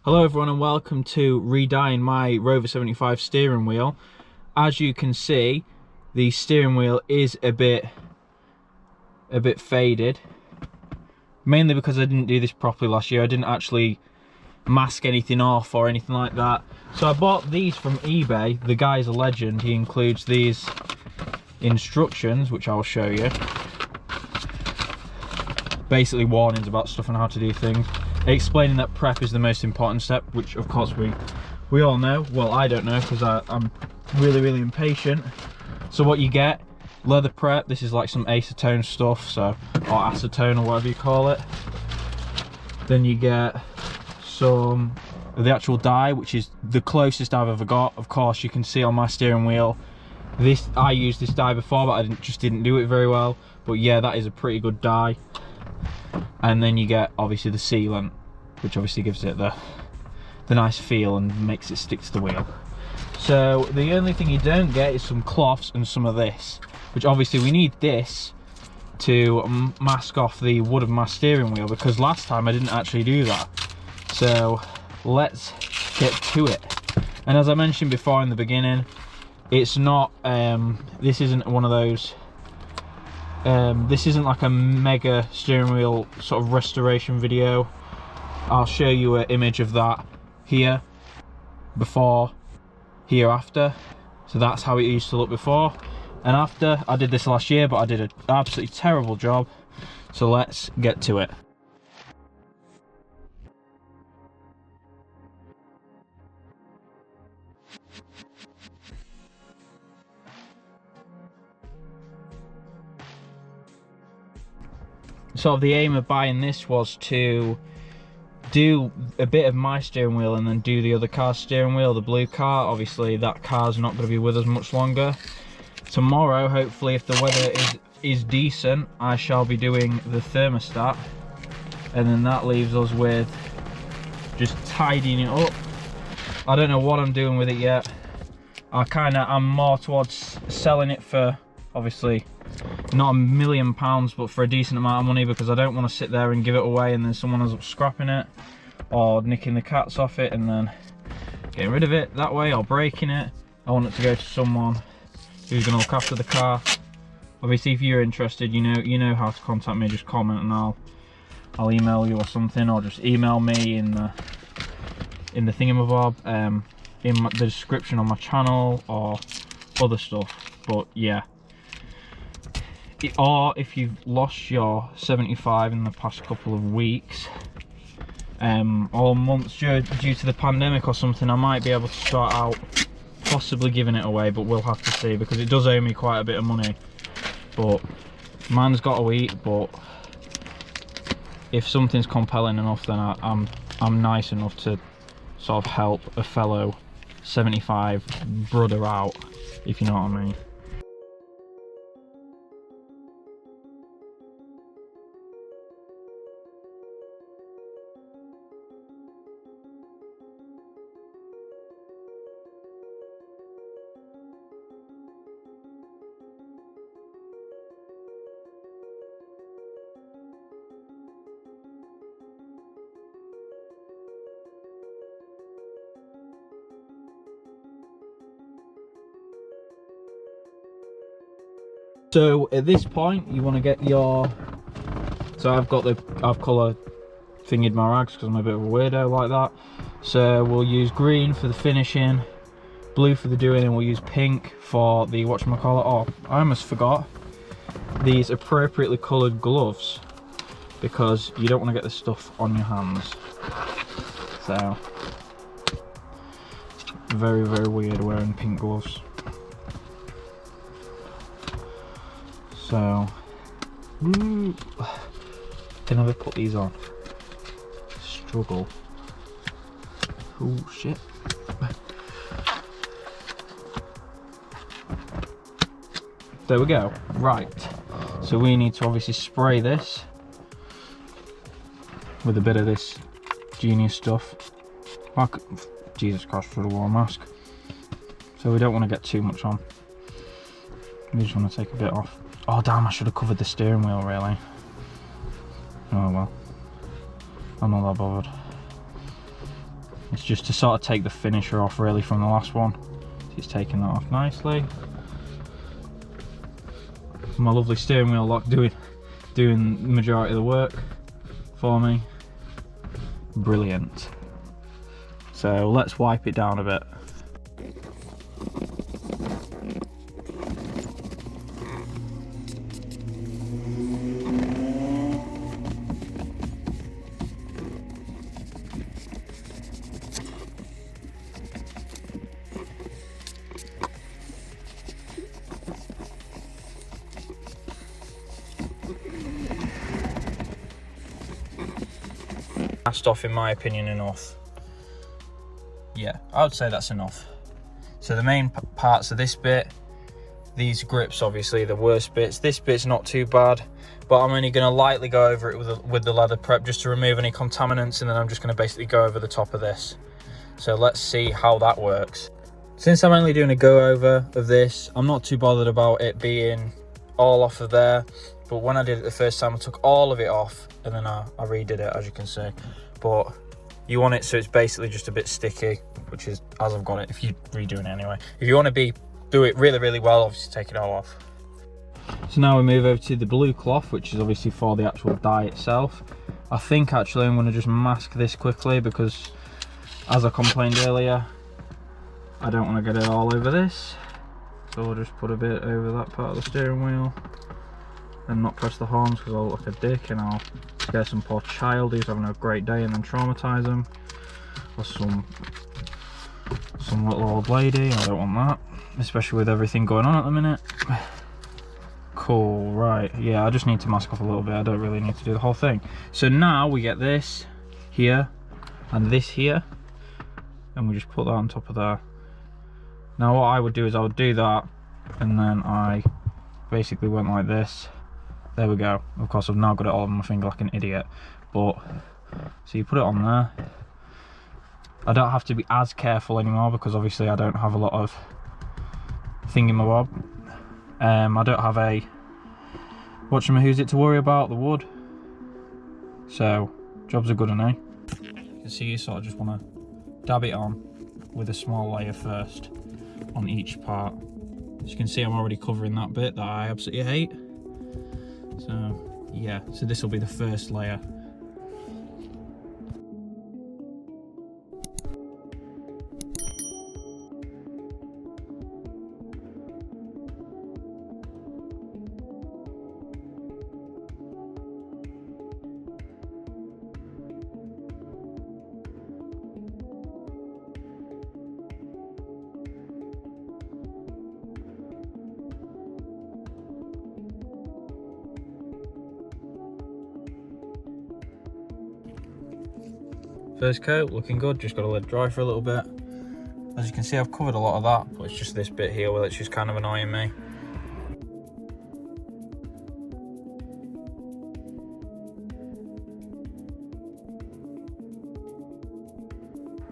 Hello everyone and welcome to redying my Rover 75 steering wheel. As you can see, the steering wheel is a bit faded, mainly because I didn't do this properly last year. I didn't actually mask anything off or anything like that. So I bought these from eBay. The guy's a legend. He includes these instructions, which I'll show you. Basically warnings about stuff and how to do things. Explaining that prep is the most important step, which of course we all know. Well, I don't know because I'm really impatient. So what you get, leather prep. This is like some acetone stuff, or acetone or whatever you call it. Then you get some of the actual dye, which is the closest I've ever got. Of course, you can see on my steering wheel, I used this dye before, but I just didn't do it very well. But yeah, that is a pretty good dye. And then you get obviously the sealant, which obviously gives it the nice feel and makes it stick to the wheel. So the only thing you don't get is some cloths and some of this, which obviously we need this to mask off the wood of my steering wheel, because last time I didn't actually do that. So let's get to it. And as I mentioned before in the beginning, it's not this isn't one of those this isn't like a mega steering wheel sort of restoration video. I'll show you an image of that here, before, here after. So that's how it used to look before and after. I did this last year, but I did an absolutely terrible job. So let's get to it. Sort of the aim of buying this was to do a bit of my steering wheel and then do the other car's steering wheel, the blue car. Obviously that car's not going to be with us much longer. Tomorrow, hopefully, if the weather is decent, I shall be doing the thermostat, and then that leaves us with just tidying it up. I don't know what I'm doing with it yet. I'm more towards selling it for, obviously not £1 million, but for a decent amount of money, because I don't want to sit there and give it away and then someone ends up scrapping it or nicking the cats off it and then getting rid of it that way, or breaking it. I want it to go to someone who's going to look after the car. Obviously, if you're interested, you know how to contact me. Just comment and I'll email you or something, or just email me in the thingamabob, in the description on my channel or other stuff. But yeah. Or if you've lost your 75 in the past couple of weeks or months due to the pandemic or something, I might be able to start out possibly giving it away, but we'll have to see, because it does owe me quite a bit of money. But man's got to eat. But if something's compelling enough, then I'm nice enough to sort of help a fellow 75 brother out, if you know what I mean. So at this point, you want to get your, so I've colour fingered my rags because I'm a bit of a weirdo like that. So we'll use green for the finishing, blue for the doing, and we'll use pink for the whatchamacallit. Oh, I almost forgot these appropriately coloured gloves, because you don't want to get this stuff on your hands. So very weird wearing pink gloves. So can I ever put these on? Struggle. Oh shit. There we go. Right, so we need to obviously spray this with a bit of this genius stuff. Jesus Christ, should have worn a mask. So we don't want to get too much on. We just want to take a bit off. Oh damn, I should have covered the steering wheel really. Oh well. I'm not that bothered. It's just to sort of take the finisher off really from the last one. It's taking that off nicely. My lovely steering wheel lock doing the majority of the work for me. Brilliant. So let's wipe it down a bit. Cast off, in my opinion, enough. Yeah, I would say that's enough. So the main parts of this bit, these grips obviously the worst bits. This bit's not too bad, but I'm only going to lightly go over it with the leather prep just to remove any contaminants, and then I'm just going to basically go over the top of this. So let's see how that works. Since I'm only doing a go over of this, I'm not too bothered about it being all off of there. But when I did it the first time, I took all of it off and then I redid it, as you can see. But you want it so it's basically just a bit sticky, which is as I've got it, if you're redoing it anyway. If you want to do it really, really well, obviously take it all off. So now we move over to the blue cloth, which is obviously for the actual dye itself. I think actually I'm going to just mask this quickly because, as I complained earlier, I don't want to get it all over this. So I'll just put a bit over that part of the steering wheel and not press the horns because I'll look like a dick and I'll scare some poor child who's having a great day and then traumatise them. Or some little old lady. I don't want that, especially with everything going on at the minute. Cool, right, yeah, I just need to mask off a little bit. I don't really need to do the whole thing. So now we get this here and this here, and we just put that on top of there. Now what I would do is I would do that, and then I basically went like this. There we go. Of course I've now got it all on my finger like an idiot, but so you put it on there. I don't have to be as careful anymore because obviously I don't have a lot of thingamabob. I don't have a whatchamahoo's it to worry about, the wood. So jobs are good, eh? You can see you sort of just want to dab it on with a small layer first on each part. As you can see, I'm already covering that bit that I absolutely hate. So yeah, so this will be the first layer. First coat, looking good, just got to let it dry for a little bit. As you can see, I've covered a lot of that, but it's just this bit here where it's just kind of annoying me.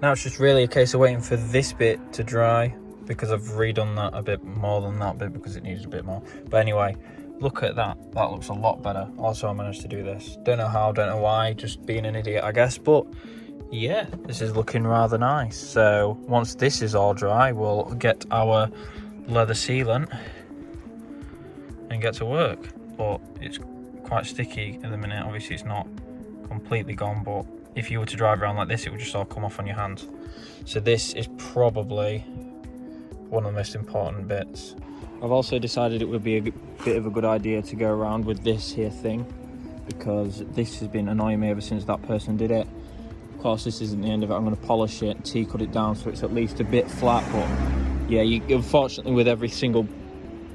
Now it's just really a case of waiting for this bit to dry, because I've redone that a bit more than that bit because it needs a bit more. But anyway, look at that, that looks a lot better. Also, I managed to do this. Don't know how, don't know why, just being an idiot, I guess, but yeah, this is looking rather nice. So once this is all dry, we'll get our leather sealant and get to work. But it's quite sticky at the minute. Obviously it's not completely gone, but if you were to drive around like this, it would just all come off on your hands. So this is probably one of the most important bits. I've also decided it would be a bit of a good idea to go around with this here thing, because this has been annoying me ever since that person did it. Of course, this isn't the end of it. I'm going to polish it, T-cut it down so it's at least a bit flat. But yeah, unfortunately with every single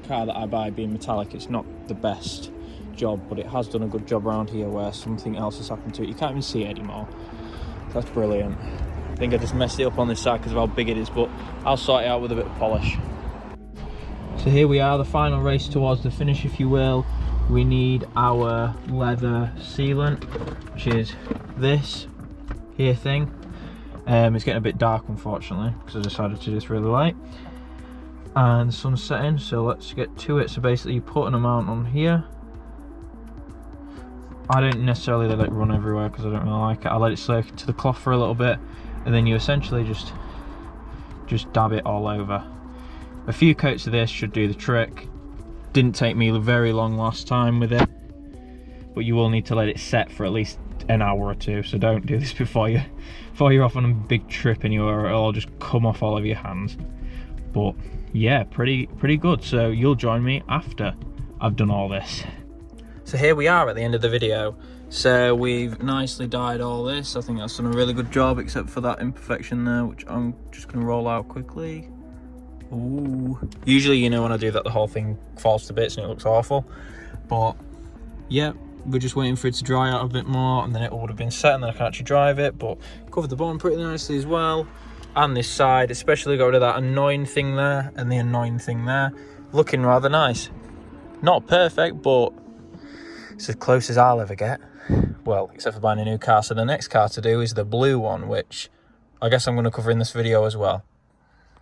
car that I buy being metallic, it's not the best job, but it has done a good job around here where something else has happened to it. You can't even see it anymore. That's brilliant. I think I just messed it up on this side because of how big it is, but I'll sort it out with a bit of polish. So here we are, the final race towards the finish, if you will. We need our leather sealant, which is this here thing. It's getting a bit dark, unfortunately, because I decided to do this really late. And the sun's setting, so let's get to it. So basically you put an amount on here. I don't necessarily let it run everywhere because I don't really like it. I let it soak into the cloth for a little bit, and then you essentially just dab it all over. A few coats of this should do the trick. Didn't take me very long last time with it, but you will need to let it set for at least an hour or two, so don't do this before you're off on a big trip anywhere, or it'll all just come off all over your hands. But yeah, pretty good. So you'll join me after I've done all this. So here we are at the end of the video. So we've nicely dyed all this. I think that's done a really good job, except for that imperfection there, which I'm just going to roll out quickly. Ooh. Usually, you know, when I do that, the whole thing falls to bits and it looks awful. But yeah, we're just waiting for it to dry out a bit more, and then it would have been set, and then I can actually drive it. But covered the bottom pretty nicely as well. And this side, especially got rid of that annoying thing there and the annoying thing there. Looking rather nice. Not perfect, but it's as close as I'll ever get. Well, except for buying a new car. So the next car to do is the blue one, which I guess I'm going to cover in this video as well.